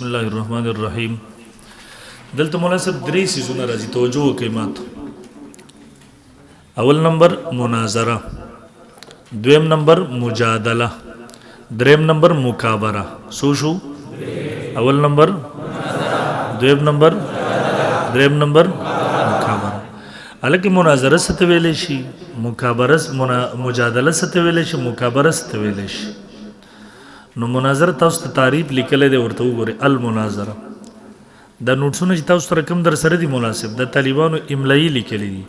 بسم الله الرحمن الرحیم. دلته مولا صاحب درې سیزونه راځي، توجه وکړئ ماته. اول نمبر مناظره، دویم نمبر مجادله، دریم نمبر مکابره. سو شو؟ اول نمبر، دویم نمبر، دریم نمبر مکابره. الکه مناظره څه ته ویلی شي، مجادله څه ته ویلی شي، مکابره څه ته ویلی شي. نو مناظره تاسو ته تعریف لیکلی دی، ورته وګورئ. المناظره دا نوټسونه چې تاسو سره کوم در سره دي مناسب، د طالبانو املایي لیکلی دي.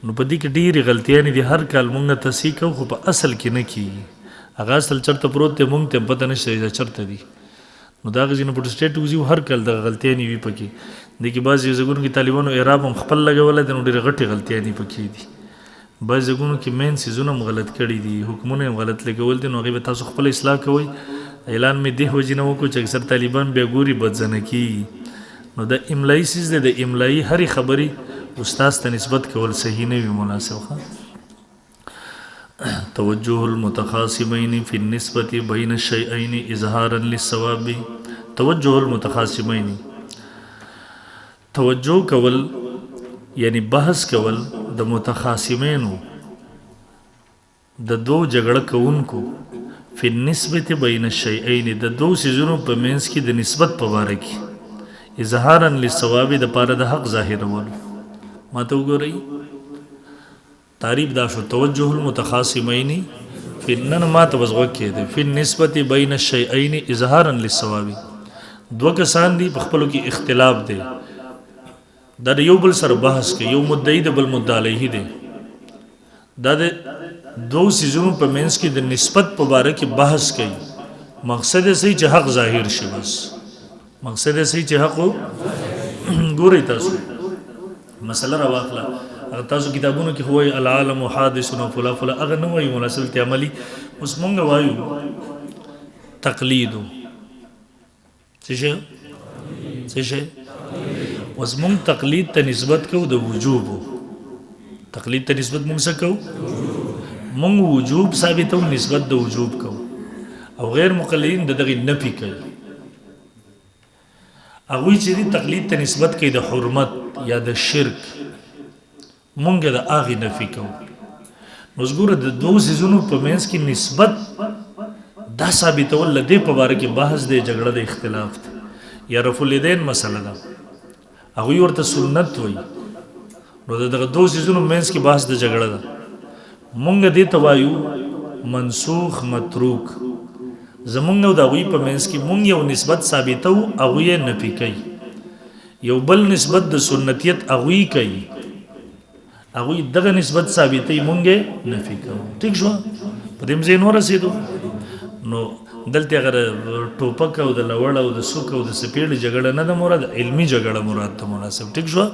نو په دې کې ډېرې غلطیانې دي، هر کال مونږ تصحیح کوو خو په اصل کې نه کېږي. هغه اصل چېرته پروت دی مونږ ته هم پته نشته چې چېرته دي. نو دا هغه ځینې پروټسټیټ وځي هر کال دغه غلطیانې وي پکې. دې کې بعضې ځایونو کې طالبانو اعراب هم خپل لګولی دی، نو ډېرې غټې غلطیانې پکې دي. بعضې ځایونو کې مین څیزونه هم غلط کړي دي، حکمونه هم غلط لګول دي، نو هغې به تاسو خپله اصلاح کوئ. اعلان مې دې وجې نه وکړو چې اکثر طالبان بیا ګوري بدزنه کېږي. نو د املایي څیز دی، د املایي هرې خبرې استاذ ته نسبت کول صحیح نه وي مناسب. توجه المتخاصمین فی النسبة بین الشیئین اظهارا للصواب. توجه المتخاصمین، توجه کول یعنی بحث کول د متخاصمینو، د دو جګړه کوونکو، فی النسبة بین الشیئین د دو سیزونو په منځ کې د نسبت په باره کې، اظهارا للصواب د پاره د حق ظاهرولو. ما ته وګورئ تعریف دا شو، توجه المتخاصمین فی نن ما ته بس غوږ کېدی، فی النسبة بین الشیئین اظهارا للصواب. دو کسان دي په خپلو کې اختلاف دی، دا د یو بل سره بحث کوي، یو مدعی د بل مدعا علیه دی. دا د دو سیزونو په منځ کې د نسبت په باره کې بحث کوي. مقصد یې صحیح چې حق ظاهر شي، بس مقصد یې صحیح چې حق. ګورئ تاسو مسله راواخله، هغه تاسو کتابونو کې خو وایي العالم حادث و فلا فلا، هغه نه وایي مناسب ته عملي. اوس مونږ وایو تقلید. څه شی؟ څه شی؟ اوس مونږ تقلید ته نسبت کوو د وجوبو. تقلید ته نسبت مونږ څه کوو؟ مونږ وجوب ثابتو، نسبت د وجوب کوو. او غیر مقلدین د دغې نفي کوي. هغوی چې دي تقلید ته نسبت کوي د حرمت یا د شرک، مونږ د هغې نفي کوو. نو ګوره د دو څیزونو په منځ کې نسبت دا ثابتول د دې په باره کې بحث دی، جګړه د اختلاف دی. یا رفع الیدین مسله ده، هغوی ورته سنت وایي. نو د دغه دو څیزونو منځ کې بحث د جګړه ده. مونږ دې ته وایو منسوخ متروک. زمونږ او د هغوی په منځ کې مونږ یو نسبت ثابتو، هغوی یې نفي کوي. یو بل نسبت د سنتیت هغوی کوي، هغوی دغه نسبت ثابتوي، مونږ یې نفي کوو. ټیک شوه؟ په دې ځای نه ورسېدو. نو دلته هغه ټوپک او د لوړ او د سوک او د سپېړې جګړه نه ده مراد، علمي جګړه مراد ته مناسب. ټیک شوه؟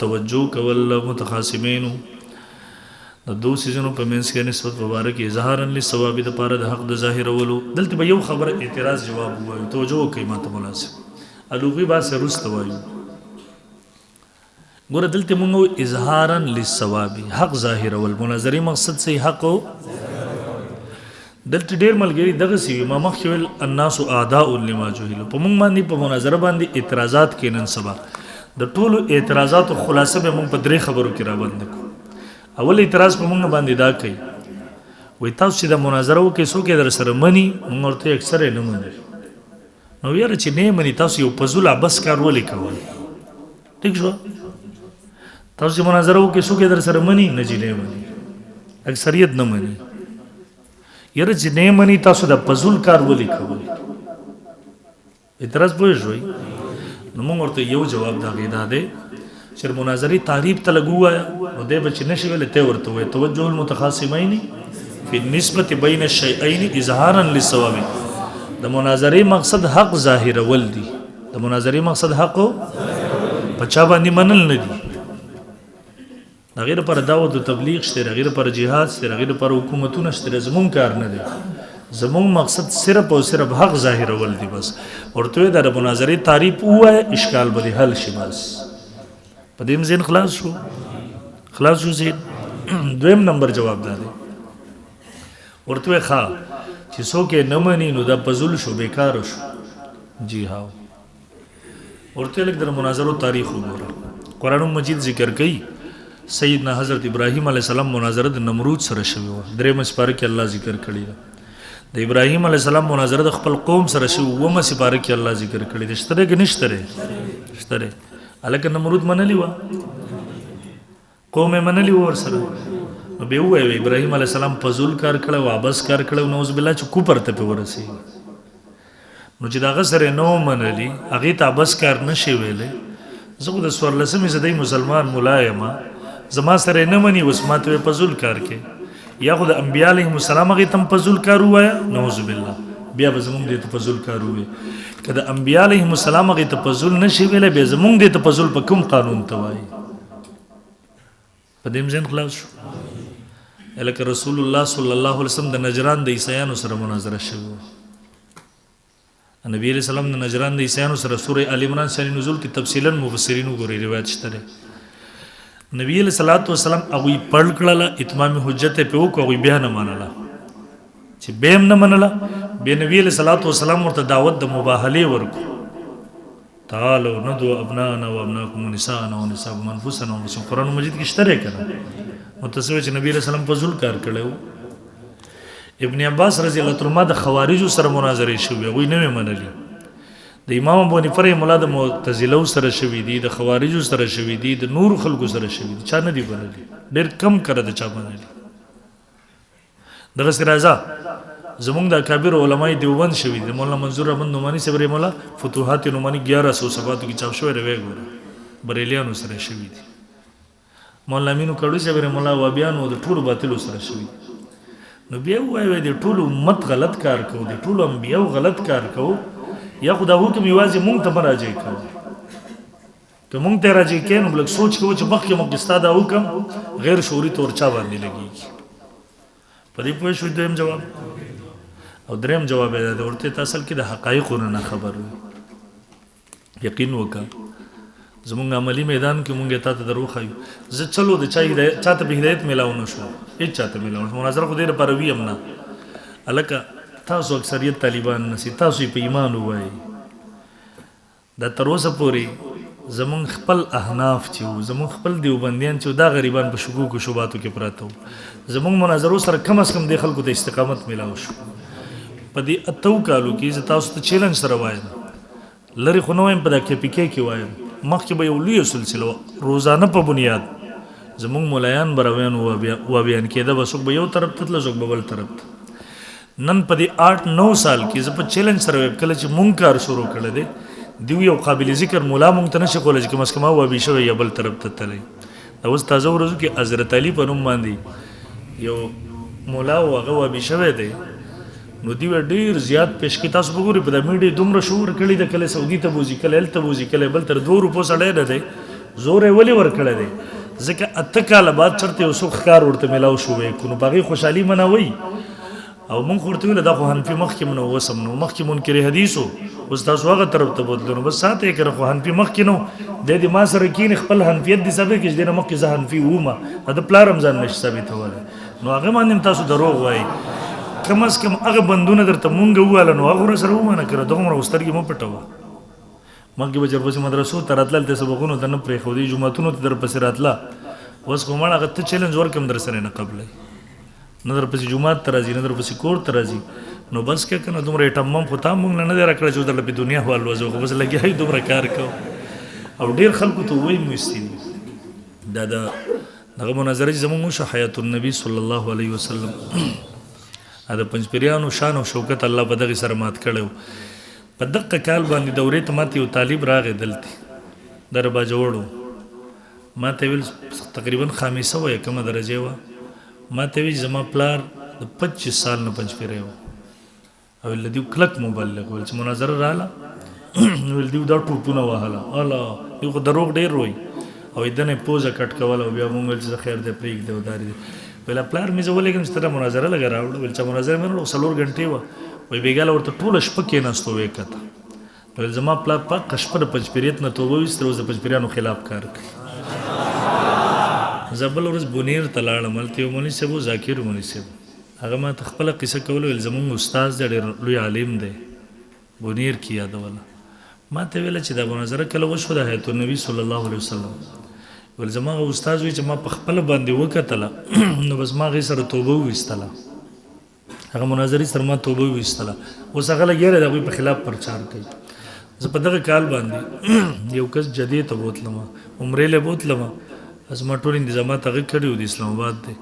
توجه کول متخاصمینو د دو سیزونو په منځ کې نسبت مبارک اظهارا للصواب د پاره د حق د ظاهرولو. دلته به یو خبره اعتراض جواب ووایو، توجه وکړئ ما ته مناسب. الوغي با سره رسته وایو. ګوره دلته مونږ اظهارا للصواب، حق ظاهرول. مناظرې مقصد صحیح حق. دلته ډېر ملګري دغه سی ما مخکې ویل الناس اعداء لما جهلوا. په مونږ باندې په مناظره باندې اعتراضات کې نن سبا د ټولو اعتراضاتو خلاصه به مونږ په درې خبرو کې راباندې کوو. اول اعتراض په مونږ باندې دا کوي، وایي تاسو چې د مناظره وکړئ څوک یې در سره مني؟ مونږ ورته اکثر یې نه مني. نو یاره چې نه یې مني تاسو یو فضول عبس کار ولې کوئ؟ ټیک شوه؟ تاسو چې مناظره وکړئ څوک یې در سره مني؟ نه چې نه مني، اکثریت نه مني. یاره چې نه مني تاسو د فضول کار ولې کوئ؟ اعتراض پوه شوئ؟ نو مونږ ورته یو جواب د هغې دا دی چې مناظرې تعریف ته لږ ووایه، نو دی به چې نه شي ویلی ته ورته وایه توجه المتخاصمین فی النسبة بین الشیئین اظهارا للصواب. د مناظرې مقصد حق ظاهرول دي. د مناظرې مقصد حق په چا باندې منل نه دي. د هغې لپاره دعوت و تبلیغ شته، د هغې لپاره جهاد شته، د هغې لپاره حکومتونه شته. زمونږ کار نه دی. زمونږ مقصد صرف او صرف حق ظاهرول دي. بس ورته وایه د مناظرې تعریف ووایه، اشکال به دې حل شي. بس په دې ذهن خلاص شو. خلاص شو ذهن. دویم نمبر جواب دا دی، ورته وایه ښه چې څوک یې نه مني نو دا فضول شو، بیکاره شو. جی ها ورته لګ در مناظرو تاریخ وګوره قرآن مجید ذکر کوي سیدنا حضرت ابراهیم علیه السلام مناظره د نمرود سره شوی و درې مسپاره کې الله ذکر کړی ده د ابراهیم علیه السلام مناظره د خپل قوم سره شوی و مسپاره کې الله ذکر کړی ده شته کې نشته شته الکه نمرود منلی و قوم منلی ور سره نو به وای ابراهیم علیه السلام فزول کار کړو واپس کار کړو نوز بالله چې کوپر ته په ورسی نو چې دا غسر نو منلی هغه ته بس کار نشي ویلې زه د سورلسمې زدي مسلمان ملایم زما سره نه مني وسماته فزول کار کې یا خو د انبیاء علیهم السلام هغه تم فزول کار وایا نوز بالله بیا به زمونږ دې ته فزول کار وي کله انبیاء علیهم السلام هغه ته فزول نشي ویلې به زمونږ دې ته فزول په کوم قانون توای په دې ځین خلاص شو الکه رسول الله صلی الله علیه وسلم د نجران د عیسایانو سره مناظره شوه نبی علیہ السلام د نجران د عیسایانو سره سوره ال عمران شان نزول کې تفصیلا مفسرین وګوري روایت شته نبی علیہ الصلوۃ والسلام هغه پړ کړل اتمام حجت په وکړو بیا نه منله چې بهم نه منله به نبی علیہ الصلوۃ والسلام ورته دعوت د مباهله ورکو تعالوا ندعو ابناءنا وابناءكم ونساءنا ونساءكم انفسنا وانفسكم قرآن مجید کې شته کړه متصوی چې نبی علیہ السلام فضل کار کړو ابن عباس رضی الله عنه د خوارجو سره مناظره شوی وي نه منلی د امام ابو حنیفه مولا د معتزله سره شوی دي د خوارجو سره شوی دي د نور خلکو سره شوی دي چا نه دی منلی ډیر کم کړه د چا منلی دغه سره راځه زمونږ د کابیر علماء دیوبند شوی دي مولانا منظور احمد نعمانی صبر مولا فتوحات نعمانی 1107 کې چاپ شوی روي ګوره بریلیانو سره شوی دي مولانا امینو کړو صبر مولا وابیانو د ټول باطل سره شوی نو بیا وایي د ټول امت غلط کار کوي د ټول انبیاء غلط کار کوي یا خدا حکم یوازې مونږ ته راځي کوي که مونږ ته راځي کین بلک سوچ کوو چې مخکې مونږ ستاده حکم غیر شعوري تور چا باندې لګي په دې پوه شو دویم جواب او دریم جواب دی ورته تاسو کې د حقایقو نه خبر یقین وکړه زمونږ عملی میدان کې مونږ ته درو خایو زه چلو د چاته به هدایت ملاو نه شو هیڅ چاته ملاو مناظره خو دې لپاره وی امنا الکه تاسو اکثریت طالبان نسی تاسو په ایمان وای دا تر اوسه پورې زمونږ خپل احناف چې زمونږ خپل دیوبندیان چې دا غریبان په شکوک او شوباتو کې پراته زمونږ مناظرو سره کم از کم د خلکو ته استقامت ملاو شو په دې اتو کالو کې زه تاسو ته چیلنج سره وایم لری خو نو په د کې کې وایم مخکې به یو لوی سلسله روزانه په بنیاد زمونږ مولایان برویان و بیان کېده به څوک به یو طرف ته څوک به بل طرف ته نن په دې 8-9 سال کې زه په چیلنج سره ویب کله چې مونږ کار شروع کړل دي دیو یو قابل ذکر مولا مونږ ته نشي کولای چې کم از کم و به شوی یا بل طرف ته تللی دا اوس تازه ورځو کې حضرت علی په نوم باندې یو مولا او هغه و به شوی دی نو دی ډیر زیات پیش کې تاسو وګورئ په د میډیا دومره شهور کړی د کله سعودي ته بوزي کله ال ته بوزي کله بل تر 2 روپو سړی نه دی زور ولی ور کړی دی ځکه اته کال بعد چرته اوسو ښکار ورته ملاو شو وي کو نو باغی خوشحالي منوي او مونږ ورته ویل دا خو حنفي مخکې منو وسم نو مخکې منکر حدیثو اوس تاسو هغه طرف ته بدلونو بس ساته کړه خو حنفي مخکې نو د دې ما سره کین خپل حنفیت دي سبب کې دې مخکې زه حنفي ومه دا پلا رمضان نش ثابت وله نو هغه باندې تاسو دروغ وای کم از کم هغه بندونه درته مونږ واله نو هغه سره ومنه کړه دغه مر واسترګي مو پټوا مګي به چرپسې مدرسو تراتل ته سبقونو ته نه پرې خو دي جمعهتونو ته در پسې راتلا اوس کومه هغه ته چیلنج ورکم در سره نه قبلې نه در پسې جمعه ته راځي نه در پسې کور ته راځي نو بس کې کنه دومره ټمم خو تا مونږ نه راکړه چې در په دنیا حوالو زه خو بس لګي دومره کار کو او ډیر خلکو ته وایي مستین دا دغه مناظره زموږ شو حیات النبی صلی الله علیه وسلم دا پنځپریانو شان او شوکت الله په دغه سره مات کړو په دغه کال باندې دورې ته ماته یو طالب راغی دلته در با جوړو ما ته ویل تقریبا خامسه و کومه درجه و ما ته وی زما پلار د 25 سال نه پنځپری و او لدی کلک مبلغ ول چې مناظره رااله ول دی دا ټوپونه وهاله الله یو دروغ ډیر وای او دنه پوزه کټ کول او بیا مونږ چې خیر دې پریک دی وداري بلا پلار مې زولې کوم ستاره مناظره لګا راوړل ول چې مناظره مې نو سلور غنټه و وای بیګاله ورته ټول شپه کې نستو وکړه ول زما پلار پاک کشپره پنځپریت نه توبه وسترو ز پنځپریانو خلاف کار کوي زبل ورځ بونیر تلاړ ملته مونږ سبو ذاکر مونږ سبو هغه ما خپل قصه کول ول زمونږ استاد ډېر لوی عالم دی بونیر کی یاد ولا ما ته ویل چې دا مناظره کله وشو د حیات النبی صلی الله علیه وسلم ول زما استاد وی چې ما په خپل باندې وکتله نو بس ما غي سره توبه وستله هغه مناظرې سره ما توبه وستله اوس هغه لګیره د په خلاف پرچار کوي زه په دغه کال باندې یو کس جدي ته بوتلم عمرې له بوتلم از ما ټول انتظامات هغه کړیو د اسلام آباد دی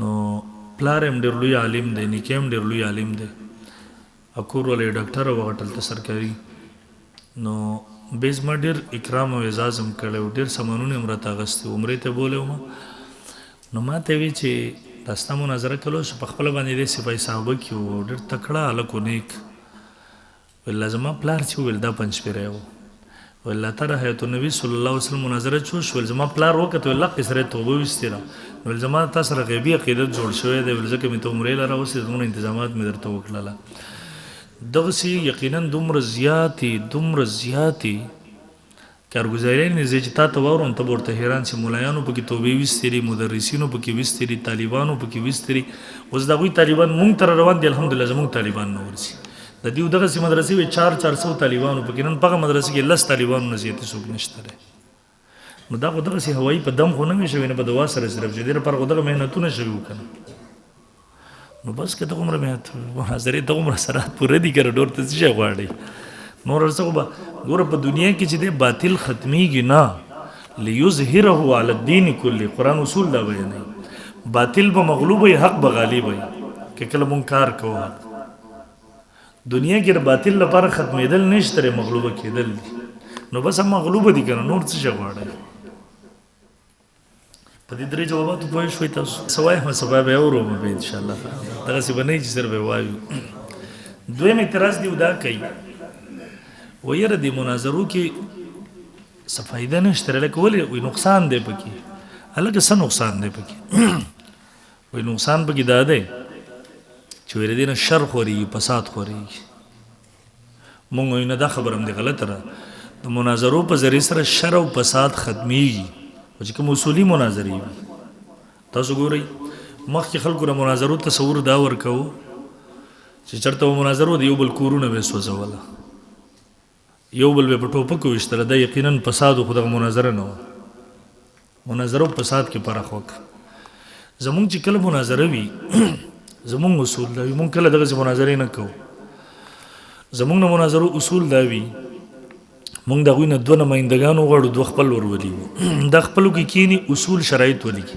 نو پلار هم ډېر لوی عالم دی نیکه هم ډېر لوی عالم دی اکور ولې ډاکټر وغټل ته سرکاري نو بیس ما ډېر اکرام او اعزاز هم کړی و ډېر سامانونه هم راته اغوستي عمرې ته بولی وم نو ما ته وی چې دا ستا مناظره کلو شو په خپله باندې دی سپاه صحابه کې و ډېر تکړه هلک و نیک ویل زما پلار چې وویل دا پنجپیری و ویل تر حیات النبي صلی الله علیه وسلم مناظره چوش ویل زما پلار وکتو ویل لقې سره توبه ویستې را ویل زما تا سره غیبي عقیدت جوړ شوی دی ویل ځکه مې ته عمرې له راوستې زموږ انتظامات مې درته وکړله دغسې یقینا دومره زیاتې کارګزارۍ نه چې تا ته واورم ته به ورته حیران شې ملایانو پکې توبې ویستې دي مدرسینو پکې ویستې دي طالبانو پکې ویستې دي اوس د هغوی طالبان مونږ ته روان دي الحمدلله زموږ طالبان نه ورځي د دې دغسې مدرسې وي 400 طالبانو پکې نن په هغه مدرسې کې 10 طالبانو نه زیاتې څوک نشته دی نو دا خو دغسې هوایي په دم خو نه وي شوي نه په دوا سره صرف چې دې لپاره خو دغه محنتونه شوي وو که نه نو بس که دغومره مناظرې دغومره سرحد پوره دي که نه نور ته څه شی غواړئ نور هر څه خو به ګوره په دنیا کې چې دی باطل ختمیږي نه لیظهره علی الدین کلې قرآن اصول دا بیانوي باطل به مغلوب وي حق به غالب وي که کله مونږ کار کوو دنیا کې د باطل لپاره ختمېدل نشته دی مغلوبه کېدل دي نو بس هم مغلوبه دي که نه نور څه شی غواړئ په دې درې جواباتو پوه شوئ تاسو څه وایم سبا به اورو به انشاءالله دغسې به نه وي چې سر به وایو دویم اعتراض دی دا کوي و یاره دې مناظرو کې څه فایده نشته لکه ولې وایي نقصان دی پکې هلکه څه نقصان دی پکې وایي نقصان پکې دا دی چې وایي د دې نه شر خورېږي فساد خورېږي مونږ وایو نه دا خبره هم دی غلطه ده د مناظرو په ذریعې سره شر او فساد ختمیږي او چې کوم اصولي مناظرې وي تاسو ګورئ مخکې خلکو د مناظرو تصور دا ورکوو چې چېرته به مناظرو د یو بل کورونه به یې سوځوله یو بل به په ټوپکو ویشتله دا یقینا فساد خو دغه مناظره نه وه مناظره فساد کې فرق وکړه زمونږ چې کله مناظره وي زمونږ اصول دا وي مونږ کله دغسې مناظرې نه کوو زمونږ د مناظرو اصول دا وي مونږ د هغوی نه دوه نمایندګان وغواړو دوه خپل ور ولیږو دا خپلو کې کینی اصول شرایط ولیکي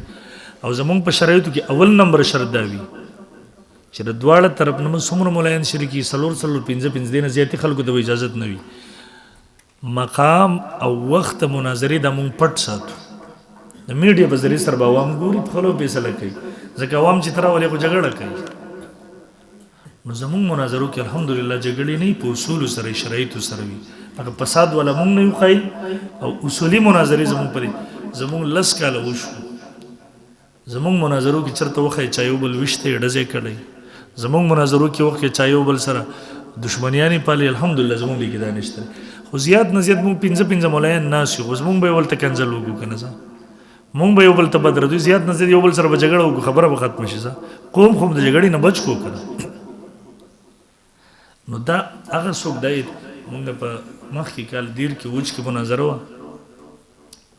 او زمونږ په شرایطو کې اول نمبر شرط دا وي چې د دواړه طرف نه څومره ملایان شریکي 4 5 دینه زیاتې خلکو ته اجازت نه وي مقام او وخت مناظرې دا مونږ پټ ساتو د میډیا په ذریعې سره به عوام ګوري په خپلو فیصله کوي ځکه عوام چې ته راولې خو جګړه کوي نو زمونږ مناظرو کې الحمدلله جګړې نه وي په اصولو سره شرایطو سره وي هغه فساد والا مونږ نه یو ښایي او اصولي مناظرې زمونږ پرې زمونږ 10 کاله وشو زمونږ مناظرو کې چېرته وښایي چا یو بل ویشته یې ډزې کړی زمونږ مناظرو کې وخت کې چا یو بل سره دشمنیانې پالي الحمدلله زمونږ دې کې دا نشته خو زیات نه زیات مونږ 5 ملایان ناست یو اوس مونږ به یې ولته کنځل وکړو که نه ځه مونږ به یو بل ته بدردو زیات نه زیات یو بل سره به جګړه وکړو خبره به ختمه شي ځه قوم خو د جګړې نه بچ کړو که نه نو دا هغه څوک دی مونږ په مخکې کال دیر کې وچ کې مناظره وه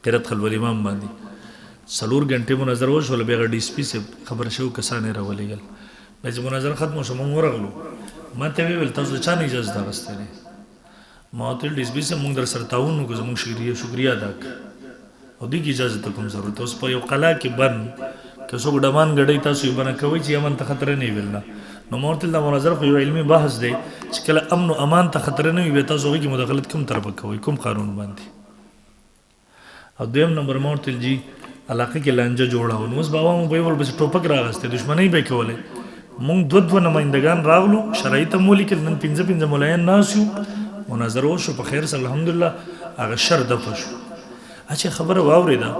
قرت خلول امام باندې 4 غنټې مناظره وشوله بیا هغه ډي سي پي صاحب خبره شوي کسان یې راولېږل بیا چې مناظره ختمه شوه مونږ ورغلو ما ته ویې ویل تاسو د چا نه اجازت اخیستی دی ما ورته ویل ډي سي پي صاحب مونږ در سره تعاون وکړو زمونږ شکریه ادا کړه او دې کې اجازه ته کوم ضرورت اوس په یو قلا کې بند که څوک ډمان ګډوي تاسو یې بنه کوئ چې امن ته خطر نه وي ویل نه نو ما ورته ویل دا مناظره خو یو علمي بحث دی چې کله امن او امان ته خطر نه وي بیا تاسو هغوی کې مداخلت کوم طرفه کوئ کوم قانون باندې او دویم نمبر ما ورته ویل جي علاقه کې لانجه جوړه نو اوس به عوامو به یې ورپسې ټوپک راغستی دښمنۍ به یې کولې مونږ دوه نمایندګان راغلو شرایط هم ولیکل نن 5 ملایان ناست یو مناظره وشو په خیر سره الحمدلله هغه شر دفع شو اچھا خبره واورېده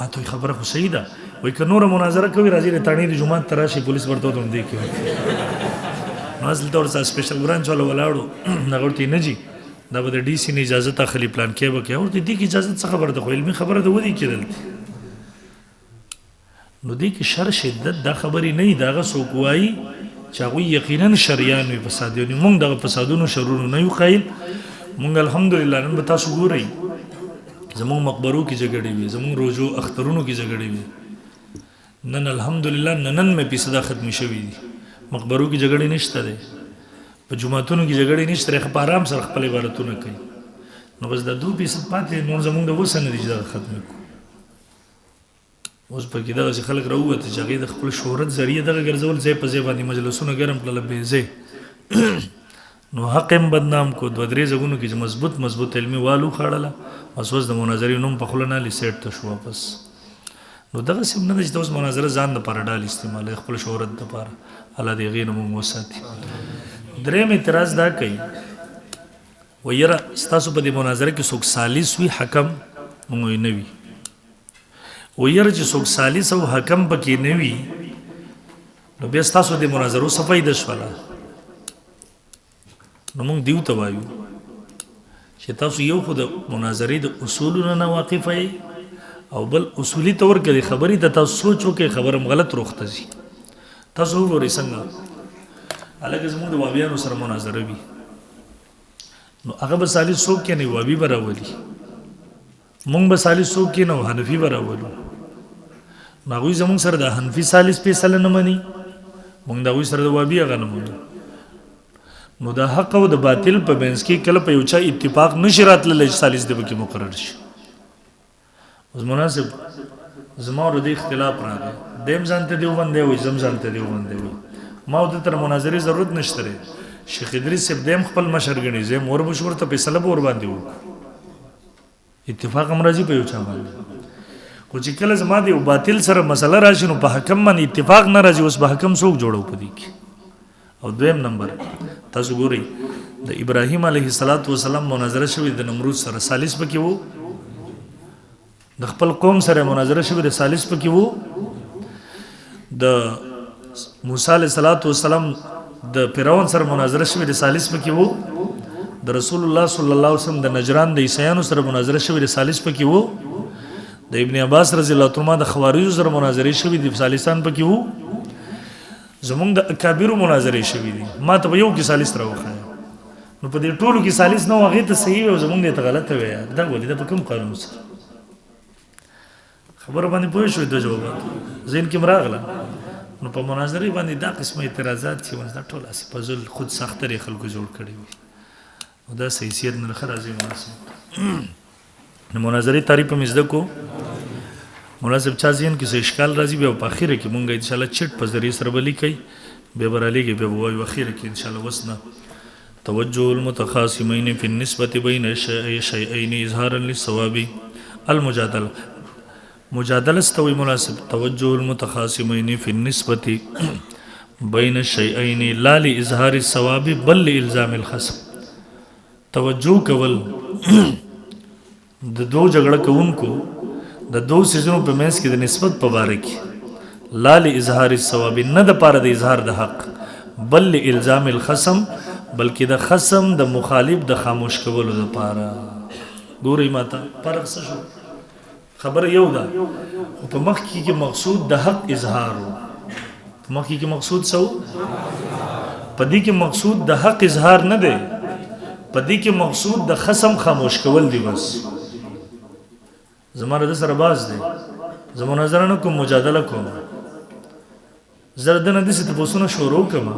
ما ته خبره خو صحیح ده وایي که نوره مناظره کوي راځي د تاڼې د جومات ته راشي پولیس ورته ورته همدې کوي نو هلته ورسره سپیشل برانچ والا ولاړو هغه ورته نه جي دا به د ډي سي نه اجازت اخلي پلان کې به کوي ورته دې کې اجازت څه خبره ده خو علمي خبره ده ودې کېدل نو دې کې شر شدت دا خبرې نه وي د هغه څوک وایي چې هغوی یقینا شریان وي فسادیان وي موږ دغه فسادونو شرونو نه یو قایل موږ الحمدلله نن به تاسو ګورئ زموږ مقبرو کې جګړې وي زموږ روزو اخترونو کې جګړې وي نن الحمدلله نن مې پیسې ختمې شوي دي مقبرو کې جګړې نشته دی په جوماتونو کې جګړې نشته دی په آرام سره خپل عبادتونه کوي نو بس د 2% پاتې نور زموږ د اوسه نه دي چې دغه ختمې کړو اوس پکې دغسې خلک راووته چې هغوی د خپل شهرت ذریعه دغه ګرځول ځای په ځای باندې مجلسونه ګرم کړله بې ځای نو حق هم بدنام کو 2-3 ځایونو کې چې مضبوط علمي والو خاړله بس اوس د مناظرې نوم په خوله نه علي سیټ ته شو واپس نو دغسې هم نه ده چې ته اوس مناظره ځان دپاره ډال استعمالوي خپل شهرت دپاره الله د هغې نه موږ وساتي درېیم اعتراض دا کوي و یاره ستاسو په دې مناظره کې څوک سالس وي حکم موږ یې نه وي و یاره چې څوک سالس او حکم پکې نه وي نو بیا ستاسو د مناظرو څه فایده شوله نو موږ دیو ته وایو چې تاسو یو خو د مناظرې د اصولو نه واقفه یئ او بل اصولي طور کې خبرې ته تاسو سوچ وکړئ خبره غلط روخ ته ځي تاسو وګورئ څنګه هلکه زموږ د وابیانو سره مناظره وي نو هغه به سالس څوک کې نه وابي به راولي مونږ به سالس څوک کې نه حنفي به راولو نو هغوی زموږ سره د حنفي سالس فیصله نه مني مونږ د هغوی سره د وابي هغه نه منو نو د حق او د باطل په منځ کې کله په یو چا اتفاق نشي راتللی چې سالس دی پکې مقرر شي اوس مناسب زما او د اختلاف راغی دیم ځان ته دیوبندی وایي زم ځان ته دیوبندی وایي ما او د تر مناظرې ضرورت نشته دی شیخ ادریس صاحب دیم خپل مشر ګڼي زه مور مشور ته فیصله به ورباندې وکړو اتفاق هم راځي په یو چا باندې خو چې کله زما د یو باطل سره مسله راشي نو په حکم باندې اتفاق نه راځي اوس به حکم څوک جوړو په دې کې او دویم نمبر تاسو ګورئ د ابراهیم علیه السلام مناظره شوې د نمرود سره سالس پکې وو د خپل قوم سره مناظره شوې د سالس پکې وو د موسی علیه السلام د فرعون سره مناظره شوې د سالس پکې وو د رسول الله صلی الله علیه وسلم د نجران د عیسایانو سره مناظره شوې د سالس پکې وو د ابن عباس رضی الله عنه د خوارجو سره مناظره شوې د سالسان پکې وو زمونږ د اکابرو مناظره شوې دي ما ته یو کې سالس راوخایه نو په دې ټولو کې سالس نه هغې ته صحیح وي او زمونږ دې ته غلطه وي دا ولې دا په کوم قانون سره خبره باندې پوه شوې دوه جوابات ذهن کې م راغله نو په مناظرې باندې دا قسمه اعتراضات چې دا ټول هسې په ذل خود ساخترې خلکو جوړ کړي وي او دا حیثیت نه ښه راځي مناسب د مناظرې تعریف هم زده کو مناسب چا ذهن کې څه اشکال راځي بیا په اخره کې مونږ انشاءالله چټ په ذریعې سره به لیکئ بیا به رالیږي بیا به وایو اخره کې انشاءالله وسنه توجه المتخاصمین فی النسبة بین شیئین اظهارا للصواب المجادله مجادله استوي مناسب توجه المتخاصمين في النسبة بين الشيئين لا لإظهار الصواب بل لإلزام الخصم توجه کول د دو جګړه کوونکو د دو سيزونو په منځ کې د نسبت په باره کې لا لإظهار الصواب نه د پاره د اظهار د حق بل لإلزام الخصم بلکې د خصم د مخالف د خاموش کولو لپاره ګورئ ماته فرق څه شو خبر یو ده خو په مخ کې مقصود د حق اظهار په مخ کې مقصود څه په دې کې مقصود د حق اظهار نه دی په دې کې مقصود د خصم خاموش کول دی بس زماره د سره باز دی زمونه نظر نه کوم مجادله کوم زردن د څه تاسو شروع کوم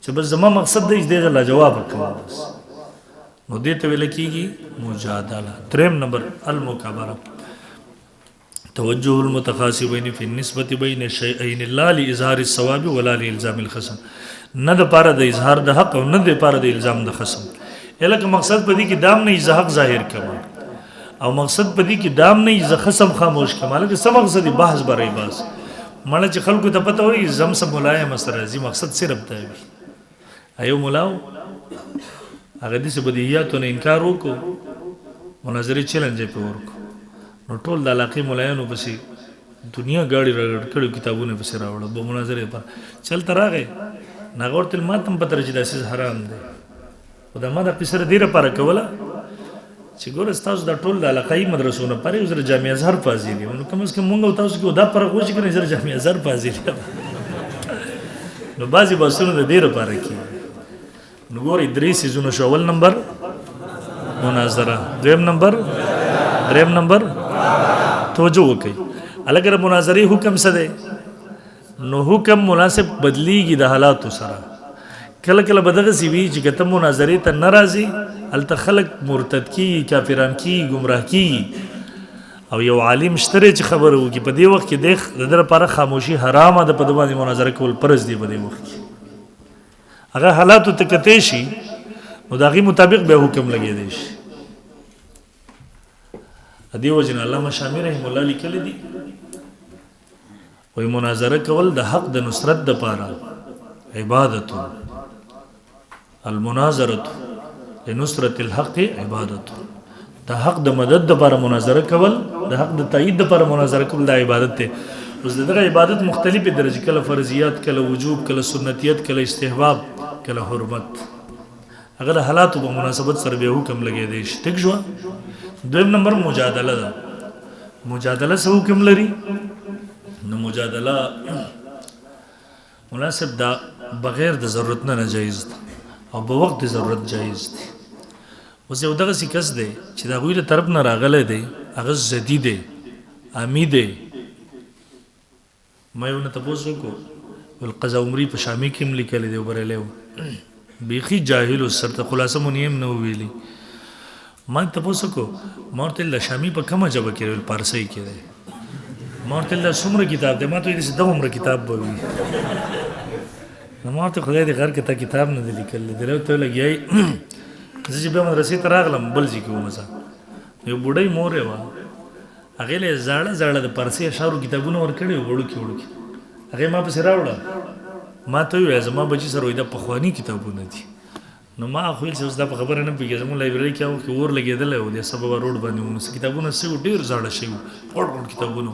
چې بس زما مقصد دی دې لا جواب کوم بس نو دې ته ویل کېږي مجادله دریم نمبر المکابره توجه المتخاصمین فی النسبة بین الشیئین لا لإظهار الصواب ولا لإلزام الخصم نه د پاره د اظهار د حق او نه د پاره د الزام د خصم الکه مقصد پدې کې دام نه ز حق ظاهر کما او مقصد پدې کې دام نه ز خصم خاموش کما لکه سم مقصد بحث برای بس مړه چې خلکو ته پته وي زم سم مولای مسره زی مقصد صرف دی ایو مولاو هغه دې بدیهیاتو نه انکار وکړو مناظرې چیلنج په ورکو نو ټول د علاقې مولایانو پسې دنیا گاڑی رګړ کړو کتابونه پسې راوړل به مناظرې پر چل تراغه ناغور تل ماتم پتر چې داسې حرام دی خدای ما د قصر ډیره پر کوله چې ګور تاسو د ټول د علاقې مدرسو نه پرې وزره جامع ازهر فاضلی نو کوم اس کې مونږ تاسو کې دا پر غوښ کې نه زره جامع ازهر فاضلی نو بعضې بحثونه د دې لپاره کېږي نو ګورئ 3 څیزونه شو اول نمبر مناظره دویم نمبر دریم نمبر توجه وکړئ هلکه د مناظرې حکم څه دی نو حکم مناسب بدلیږي د حالاتو سره کله کله به دغسې وي چې که ته مناظرې ته نه راځي هلته خلک مرتد کېږي کافران کېږي ګمراه کېږي او یو عالم شته دی چې خبره وکړي په دې وخت کې د ده لپاره خاموشي حرامه ده په ده باندې مناظره کول فرض دی په دې وخت کې هغه حالاتو ته کتی شي نو د هغې مطابق بیا حکم لګېدی شي د دې وجې نه علامه شامي رحم الله لیکلی دي وایي مناظره کول د حق د نصرت دپاره عبادت المناظرة لنصرة الحق عبادت د حق د مدد دپاره مناظره کول د حق د تایید دپاره مناظره کول دا عبادت دی اوس دغه عبادت مختلفې درجې کله فرضیات کله وجوب کله سنتیت کله استحباب کله حرمت هغه د حالاتو په مناسبت سره بیا حکم لګېدی شي ټیک شوه دویم نمبر مجادله ده مجادله څه حکم لري نو مجادله مناسب دا بغیر د ضرورت نه ناجایز ده او په وخت د ضرورت جایز دی اوس یو دغسې کس دی چې د هغوی له طرف نه راغلی دی هغه زدي دی امی دی ما یو نه تپوس وکړو ول قضا عمري په شامي کې هم لیکلی دی وبریلی و بیخي جاهل و سرته خلاصه مو نیم نه وویلي ما تپوس وکړو ما ورته ویل د شامي په کومه ژبه کې ویل پارسۍ کې دی ما ورته ویل دا څومره کتاب دی ما ته ویل چې دغومره کتاب به وي نو ما ورته خدای دې غر کې تا کتاب نه دی لیکلی دی ورته لګیایي زه چې بیا مدرسې ته راغلم بل ځای کې وم زه یو بوډۍ مور یې وه هغې له یې زاړه زاړه د پارسي اشعارو کتابونه ورکړي وو وړوکي وړوکي هغې ما پسې راوړه ما ته وویل زما بچي سره وایي دا پخواني کتابونه دي نو ما خو ویل چې اوس دا په خبره نه پوهېږي زموږ لایبرري کې هغه کې اور لګېدلی و د سبا روډ باندې ونیسه کتابونه څه وو ډېر زاړه شوي وو غوړ غوړ کتابونه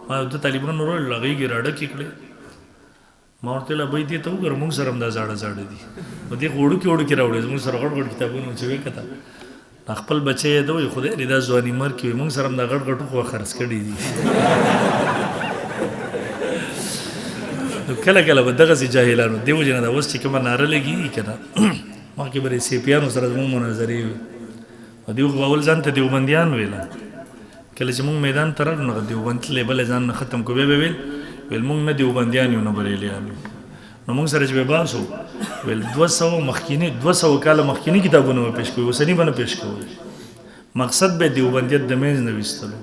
ما د طالبانو راوړل هغې یې راډکې کړې ما ورته ویل ابۍ دې ته وګوره موږ سره هم دا زاړه زاړه دي نو دې خو وړوکي وړوکي راوړې زموږ سره غټ غټ کتابونه چې ویې کته خپل بچی یې ده وایي خدای دې دا ځواني مرګ کې وي موږ سره هم دا غټ غټ خو خرڅ کړي دي نو کله کله به دغسې جاهلانو دې وجې نه ده اوس چې کومه ناره لګېږي که نه مخکې به د سیپیانو سره زموږ مناظرې وي او دوی خو به اول ځان ته دیوبندیان ویله کله چې موږ میدان ته راغلو نو دیوبند لیبل یې ځان نه ختم کړو بیا به ویل موږ نه دیوبندیان یو نه بریلیان یو نو موږ سره چې به بحث و ویل 200 کاله مخکیني کتابونه به پیش کوي اوسني به نه پیش کوي مقصد به دیوبندیت د منځ نه ویستلو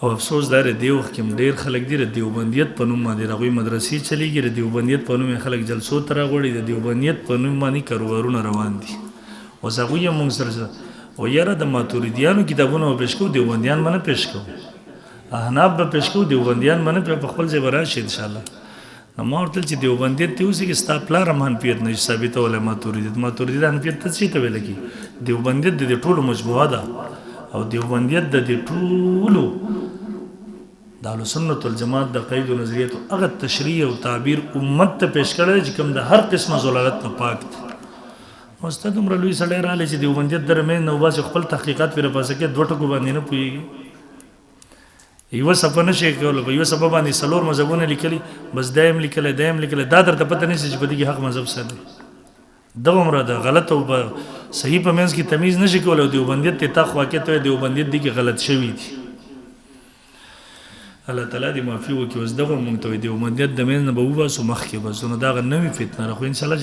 او افسوس دا دی دې وخت کې هم ډېر خلک دي د دیوبندیت په نوم باندې د هغوی مدرسې چلېږي د دیوبندیت په نوم یې خلک جلسو ته راغواړي د دیوبندیت په نوم باندې کاروبارونه روان دي اوس هغوی هم موږ سره او یاره د ماتوریدیانو کتابونه به پیش کوو دیوبندیان به نه پیش کوو احناف به پیش کوو دیوبندیان به نه په خپل ځای به راشي انشاءالله نو ما ورته ویل چې دیوبندیت ته اوسې کې ستا پلار هم حنفیت نه شي ثابتولی ماتوریدیت حنفیت ته څه ته ویله کېږي دیوبندیت د دې ټولو مجموعه ده او دیوبندیت د دې ټولو د اهلسنت والجماعت د قید و نظریاتو هغه تشریح او تعبیر امت ته پیش کړی چې کوم د هر قسمه ضلالت نه پاک دی اوس ته دومره لوی سړی راغلی چې دیوبندیت در منځ نه وباسي خپل تحقیقات پرې راپاسه کوي 2 ټکو باندې نه پوهېږي یوه صفحه نه شي کولی په یوه صفحه باندې 4 مذهبونه لیکلي بس دا یې لیکلی دا یې لیکلی دا درته پته نه شي چې په دې کې حق مذهب څه دی دغومره د غلط او صحیح په منځ کې تمیز نه شي کولی او دیوبندیت ته تا خواکې ته دیوبندیت دي کې غلط شوي دي الله تعالی دې معافي وکړي اوس دغه مونږ ته دیوبندیت د منځ نه به وباسو مخکې بس نو دا هغه نوې فتنه ده خو انشاءالله